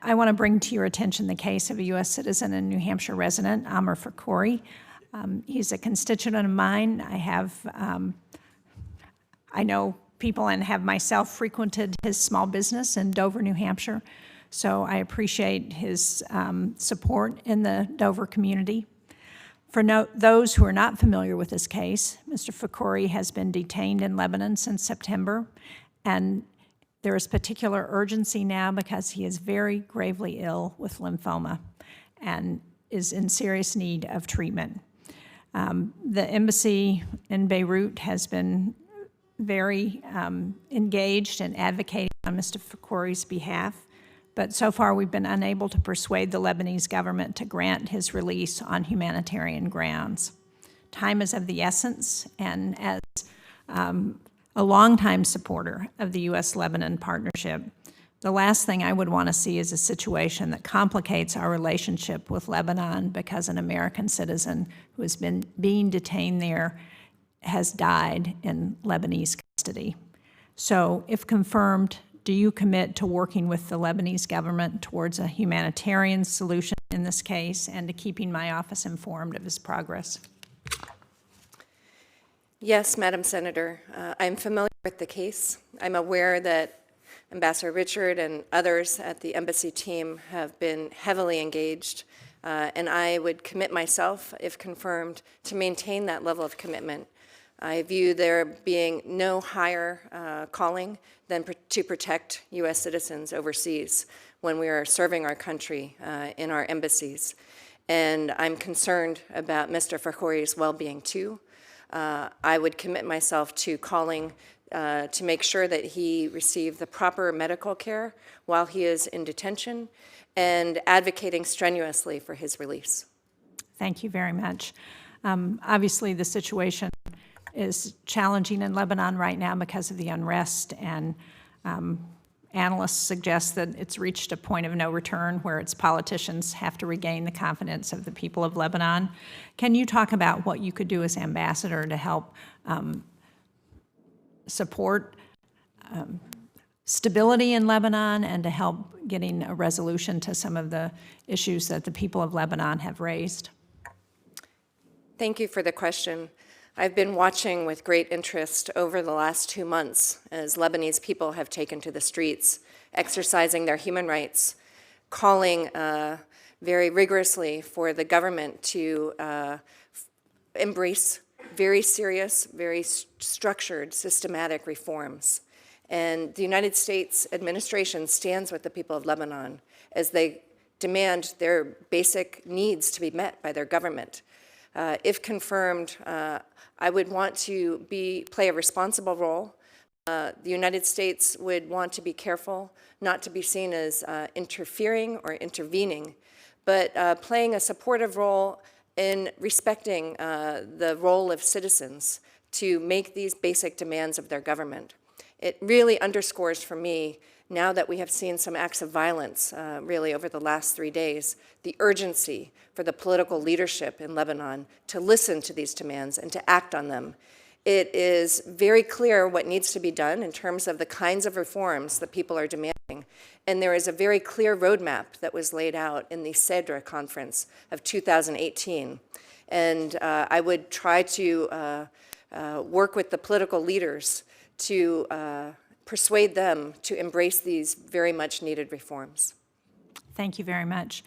I want to bring to your attention the case of a U.S. citizen and New Hampshire resident, Amer Fakhoury. He's a constituent of mine. I know people and have myself frequented his small business in Dover, New Hampshire, so I appreciate his support in the Dover community. For those who are not familiar with this case, Mr. Fakhoury has been detained in Lebanon since September, and there is particular urgency now because he is very gravely ill with lymphoma and is in serious need of treatment. The embassy in Beirut has been very engaged in advocating on Mr. Fakhoury's behalf, but so far we've been unable to persuade the Lebanese government to grant his release on humanitarian grounds. Time is of the essence, and as a longtime supporter of the U.S.-Lebanon partnership, the last thing I would want to see is a situation that complicates our relationship with Lebanon because an American citizen who has been being detained there has died in Lebanese custody. So if confirmed, do you commit to working with the Lebanese government towards a humanitarian solution in this case and to keeping my office informed of his progress? Yes, Madam Senator. I'm familiar with the case. I'm aware that Ambassador Richard and others at the embassy team have been heavily engaged, and I would commit myself, if confirmed, to maintain that level of commitment. I view there being no higher calling than to protect U.S. citizens overseas when we are serving our country in our embassies. And I'm concerned about Mr. Fakhoury's well-being too. I would commit myself to calling to make sure that he received the proper medical care while he is in detention and advocating strenuously for his release. Thank you very much. Obviously, the situation is challenging in Lebanon right now because of the unrest, and analysts suggest that it's reached a point of no return where its politicians have to regain the confidence of the people of Lebanon. Can you talk about what you could do as ambassador to help support stability in Lebanon and to help getting a resolution to some of the issues that the people of Lebanon have raised? Thank you for the question. I've been watching with great interest over the last 2 months as Lebanese people have taken to the streets, exercising their human rights, calling very rigorously for the government to embrace very serious, very structured, systematic reforms. And the United States administration stands with the people of Lebanon as they demand their basic needs to be met by their government. If confirmed, I would want to play a responsible role. The United States would want to be careful not to be seen as interfering or intervening, but playing a supportive role in respecting the role of citizens to make these basic demands of their government. It really underscores for me, now that we have seen some acts of violence really over the last 3 days, the urgency for the political leadership in Lebanon to listen to these demands and to act on them. It is very clear what needs to be done in terms of the kinds of reforms that people are demanding. And there is a very clear roadmap that was laid out in the CEDRA conference of 2018. And I would try to work with the political leaders to persuade them to embrace these very much needed reforms. Thank you very much.